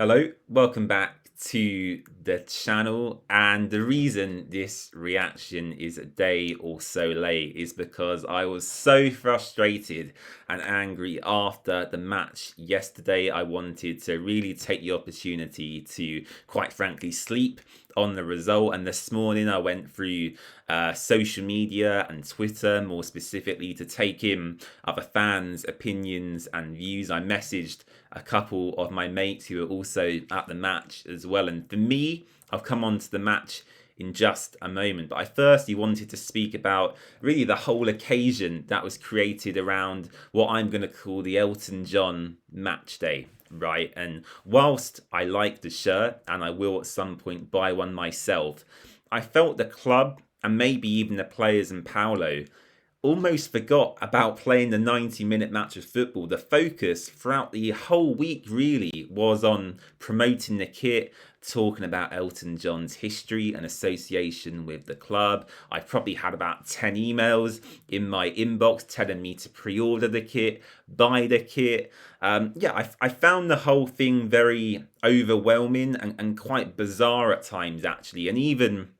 Hello, welcome back to the channel. And the reason this reaction is a day or so late is because I was so frustrated and angry after the match yesterday. I wanted to really take the opportunity to, quite frankly, sleep on the result. And this morning I went through social media and Twitter, more specifically, to take in other fans' opinions and views. I messaged a couple of my mates who were also at the match as well. And for me, I'll come on to the match in just a moment. But I firstly wanted to speak about really the whole occasion that was created around what I'm going to call the Elton John match day. Right. And whilst I like the shirt and I will at some point buy one myself, I felt the club and maybe even the players and Paulo almost forgot about playing the 90-minute match of football. The focus throughout the whole week really was on promoting the kit, talking about Elton John's history and association with the club. I probably had about 10 emails in my inbox telling me to pre-order the kit, buy the kit. I found the whole thing very overwhelming and quite bizarre at times, actually. And even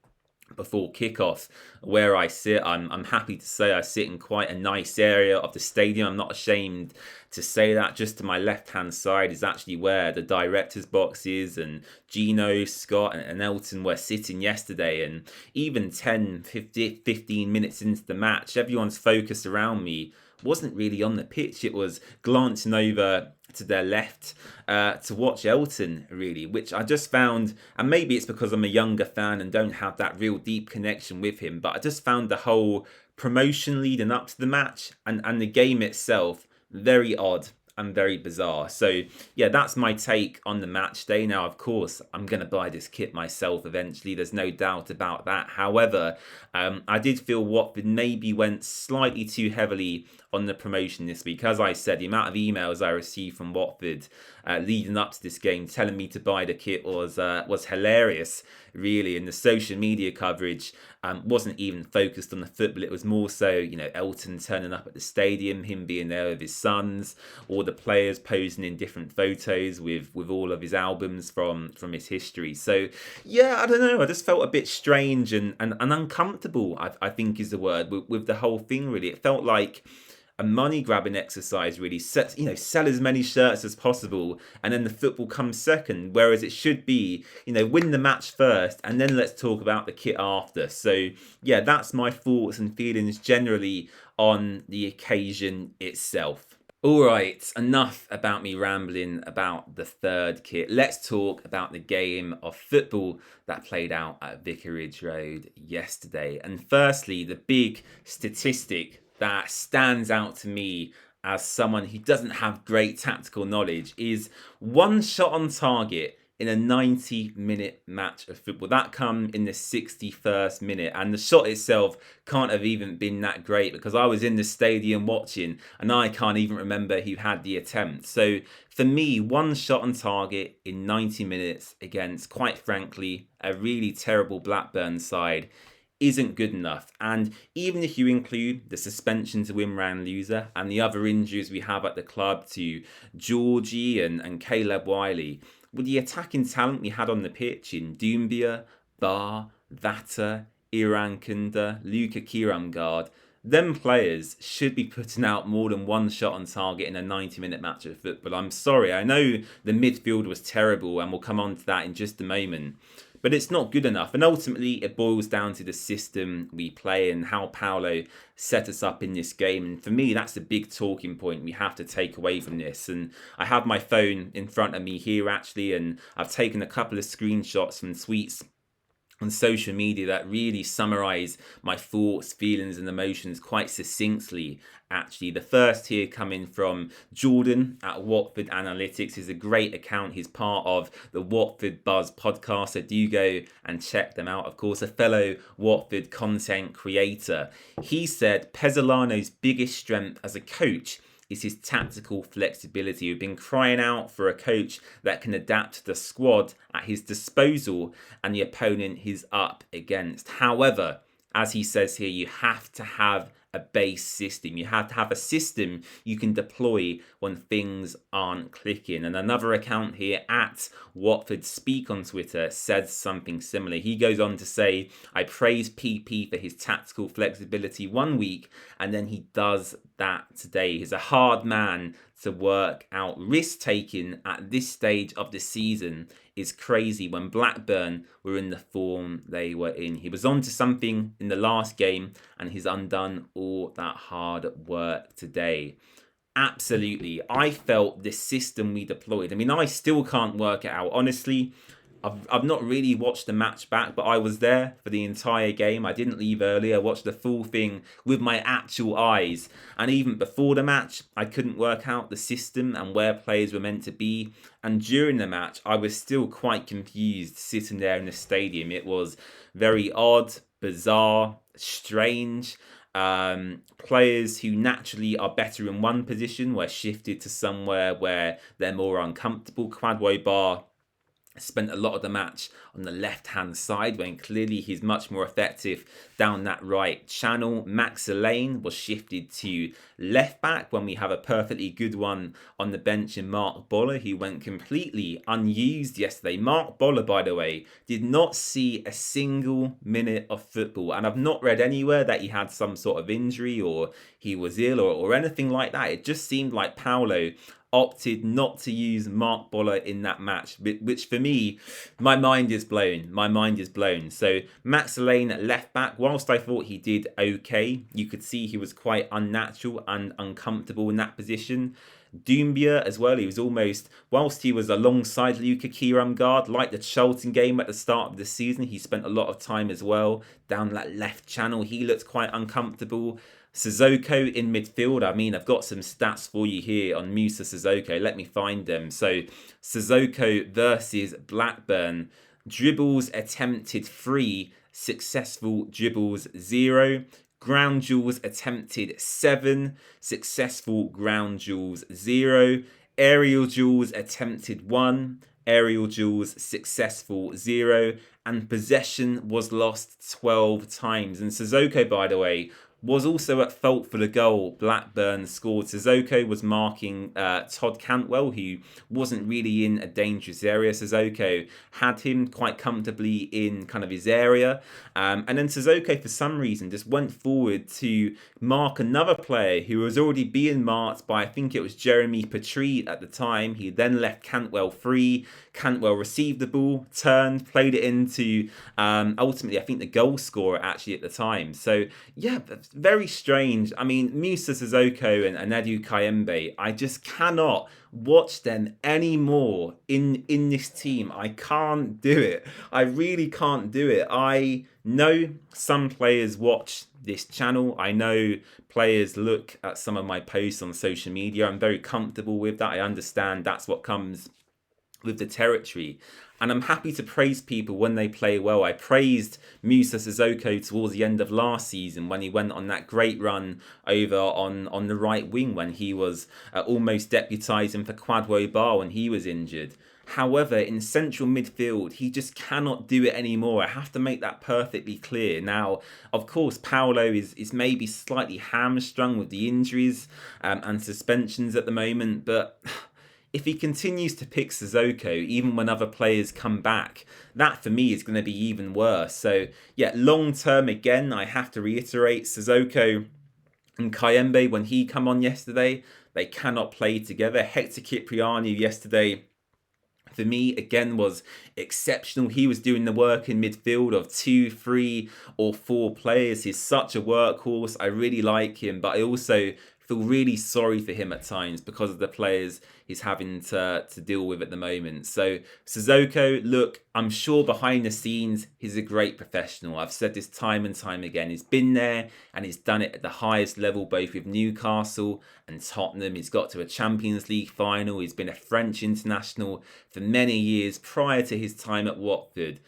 before kickoff, where I sit, I'm happy to say I sit in quite a nice area of the stadium. I'm not ashamed to say that. Just to my left hand side is actually where the director's box is, and Gino, Scott and Elton were sitting yesterday. And even 10, 15 minutes into the match, everyone's focus around me wasn't really on the pitch. It was glancing over to their left to watch Elton, really, which I just found, and maybe it's because I'm a younger fan and don't have that real deep connection with him, but I just found the whole promotion leading up to the match and the game itself very odd and very bizarre. So yeah, that's my take on the match day. Now, of course, I'm going to buy this kit myself eventually. There's no doubt about that. However, I did feel Watford maybe went slightly too heavily on the promotion this week. As I said, the amount of emails I received from Watford leading up to this game telling me to buy the kit was hilarious, really. And the social media coverage wasn't even focused on the football. It was more so, Elton turning up at the stadium, him being there with his sons, or the players posing in different photos with all of his albums from his history. So yeah, I don't know. I just felt a bit strange and uncomfortable, I think is the word, with the whole thing, really. It felt like a money grabbing exercise, really. Sell as many shirts as possible, and then the football comes second. Whereas it should be, win the match first, and then let's talk about the kit after. So yeah, that's my thoughts and feelings generally on the occasion itself. All right, enough about me rambling about the third kit. Let's talk about the game of football that played out at Vicarage Road yesterday. And firstly, the big statistic that stands out to me as someone who doesn't have great tactical knowledge is one shot on target in a 90-minute match of football. That come in the 61st minute, and the shot itself can't have even been that great because I was in the stadium watching and I can't even remember who had the attempt. So for me, one shot on target in 90 minutes against, quite frankly, a really terrible Blackburn side isn't good enough. And even if you include the suspension to Imran Loser and the other injuries we have at the club to Georgie and Caleb Wiley, with the attacking talent we had on the pitch in Doumbia, Bar, Vata, Iran Kunda, Luka Kiramgard, them players should be putting out more than one shot on target in a 90-minute match of football. I'm sorry, I know the midfield was terrible, and we'll come on to that in just a moment, but it's not good enough. And ultimately, it boils down to the system we play and how Paulo set us up in this game. And for me, that's the big talking point we have to take away from this. And I have my phone in front of me here, actually, and I've taken a couple of screenshots from tweets on social media that really summarize my thoughts, feelings and emotions quite succinctly. Actually, the first here coming from Jordan at Watford Analytics is a great account. He's part of the Watford Buzz podcast, so do go and check them out. Of course, a fellow Watford content creator. He said Pezzolano's biggest strength as a coach is his tactical flexibility. We've been crying out for a coach that can adapt to the squad at his disposal and the opponent he's up against. However, as he says here, you have to have a base system. You have to have a system you can deploy when things aren't clicking. And another account here at Watford Speak on Twitter says something similar. He goes on to say, I praise PP for his tactical flexibility one week, and then he does that today. He's a hard man to work out. Risk taking at this stage of the season is crazy when Blackburn were in the form they were in. He was on to something in the last game, and he's undone all that hard work today. Absolutely. I felt the system we deployed. I mean, I still can't work it out. Honestly, I've not really watched the match back, but I was there for the entire game. I didn't leave early. I watched the full thing with my actual eyes. And even before the match, I couldn't work out the system and where players were meant to be. And during the match, I was still quite confused sitting there in the stadium. It was very odd, bizarre, strange. Players who naturally are better in one position were shifted to somewhere where they're more uncomfortable. Kwadwo spent a lot of the match on the left-hand side when clearly he's much more effective down that right channel. Max Elaine was shifted to left-back when we have a perfectly good one on the bench in Mark Boller, who went completely unused yesterday. Mark Boller, by the way, did not see a single minute of football, and I've not read anywhere that he had some sort of injury or he was ill or anything like that. It just seemed like Paulo opted not to use Mark Boller in that match, which for me, my mind is blown. My mind is blown. So Max Lane at left back, whilst I thought he did okay, you could see he was quite unnatural and uncomfortable in that position. Doumbia as well, he was almost, whilst he was alongside Luka Kiramgard, like the Charlton game at the start of the season, he spent a lot of time as well down that left channel. He looked quite uncomfortable. Sissoko in midfield. I mean, I've got some stats for you here on Musa Sissoko. Let me find them. So, Sissoko versus Blackburn. Dribbles attempted 3, successful dribbles 0. Ground duels attempted 7, successful ground duels 0. Aerial duels attempted 1, aerial duels successful 0. And possession was lost 12 times. And Sissoko, by the way, was also at fault for the goal Blackburn scored. Sissoko was marking Todd Cantwell, who wasn't really in a dangerous area. Sissoko had him quite comfortably in kind of his area. And then Sissoko, for some reason, just went forward to mark another player who was already being marked by, I think it was Jeremy Petrie at the time. He then left Cantwell free. Cantwell received the ball, turned, played it into, ultimately, I think the goal scorer actually at the time. So, yeah, very strange. I mean, Musa Sissoko and Edu Kayembe, I just cannot watch them anymore in this team. I can't do it. I really can't do it. I know some players watch this channel. I know players look at some of my posts on social media. I'm very comfortable with that. I understand that's what comes with the territory. And I'm happy to praise people when they play well. I praised Musa Sissoko towards the end of last season when he went on that great run over on the right wing when he was almost deputising for Kwadwo when he was injured. However, in central midfield, he just cannot do it anymore. I have to make that perfectly clear. Now, of course, Paulo is maybe slightly hamstrung with the injuries and suspensions at the moment, but if he continues to pick Sissoko, even when other players come back, that for me is going to be even worse. So, yeah, long term, again, I have to reiterate, Sissoko and Kayembe, when he come on yesterday, they cannot play together. Hector Cipriani yesterday, for me, again, was exceptional. He was doing the work in midfield of 2, 3 or 4 players. He's such a workhorse. I really like him, but I also feel really sorry for him at times because of the players he's having to deal with at the moment. So Sissoko, look, I'm sure behind the scenes, he's a great professional. I've said this time and time again. He's been there and he's done it at the highest level, both with Newcastle and Tottenham. He's got to a Champions League final. He's been a French international for many years prior to his time at Watford.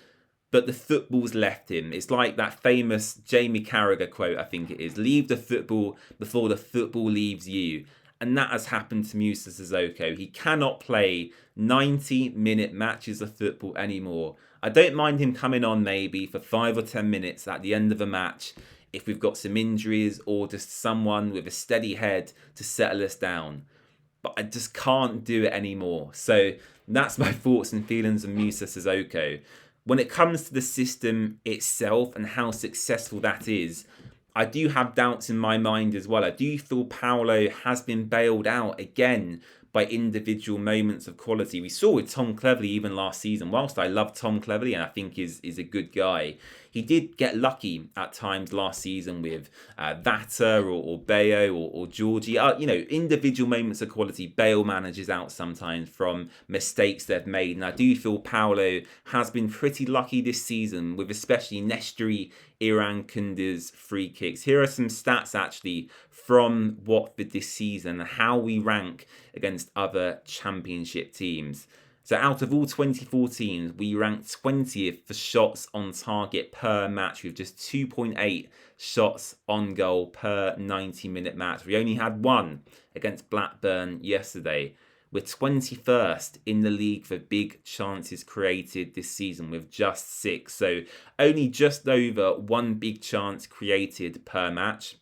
But the football's left him. It's like that famous Jamie Carragher quote, I think it is. Leave the football before the football leaves you. And that has happened to Musa Sissoko. He cannot play 90-minute matches of football anymore. I don't mind him coming on maybe for 5 or 10 minutes at the end of a match if we've got some injuries or just someone with a steady head to settle us down. But I just can't do it anymore. So that's my thoughts and feelings on Musa Sissoko. When it comes to the system itself and how successful that is, I do have doubts in my mind as well. I do feel Paulo has been bailed out again by individual moments of quality. We saw with Tom Cleverley even last season. Whilst I love Tom Cleverley and I think is a good guy, he did get lucky at times last season with Vata or Bayo or Georgie. Individual moments of quality bail managers out sometimes from mistakes they've made. And I do feel Paulo has been pretty lucky this season with especially Nestory Irankunda's free kicks. Here are some stats actually from Watford this season and how we rank against other championship teams. So out of all 24 teams, we ranked 20th for shots on target per match with just 2.8 shots on goal per 90-minute match. We only had one against Blackburn yesterday. We're 21st in the league for big chances created this season with just 6. So only just over one big chance created per match.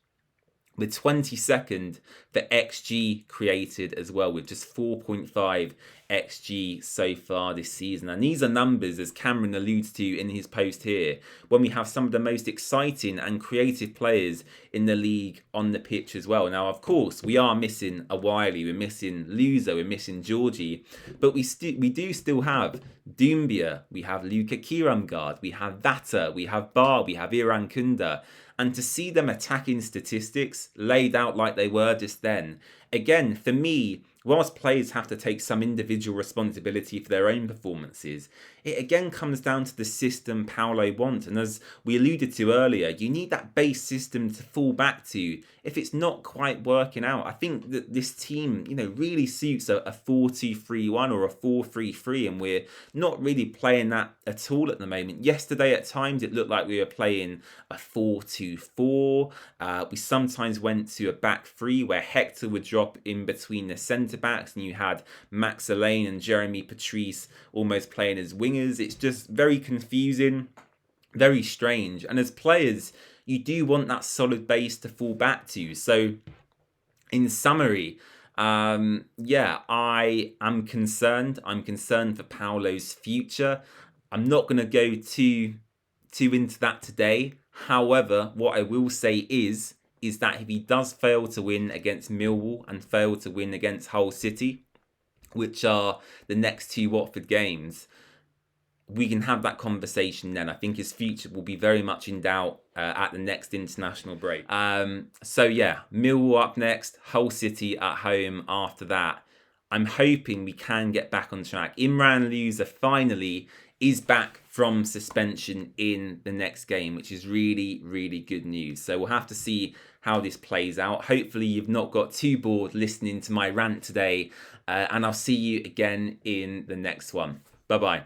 We're 22nd for XG created as well, with just 4.5 XG so far this season. And these are numbers, as Cameron alludes to in his post here, when we have some of the most exciting and creative players in the league on the pitch as well. Now, of course, we are missing a Wiley, we're missing Luza, we're missing Georgie, but we do still have Doumbia, we have Luka Kiramgard, we have Vata, we have Bar, we have Irankunda. And to see them attacking statistics laid out like they were just then, again, for me, whilst players have to take some individual responsibility for their own performances, it again comes down to the system Paulo wants. And as we alluded to earlier, you need that base system to fall back to if it's not quite working out. I think that this team, really suits a 4-2-3-1 or a 4-3-3, and we're not really playing that at all at the moment. Yesterday, at times, it looked like we were playing a 4-2-4. We sometimes went to a back three where Hector would drop in between the centre-backs, and you had Max Elaine and Jeremy Patrice almost playing as wingers. It's just very confusing, very strange. And as players, you do want that solid base to fall back to. So, in summary, I am concerned. I'm concerned for Paulo's future. I'm not going to go too into that today. However, what I will say is that if he does fail to win against Millwall and fail to win against Hull City, which are the next 2 Watford games, we can have that conversation then. I think his future will be very much in doubt at the next international break. Millwall up next, Hull City at home after that. I'm hoping we can get back on track. Imran Louza finally is back from suspension in the next game, which is really, really good news. So we'll have to see how this plays out. Hopefully you've not got too bored listening to my rant today, and I'll see you again in the next one. Bye-bye.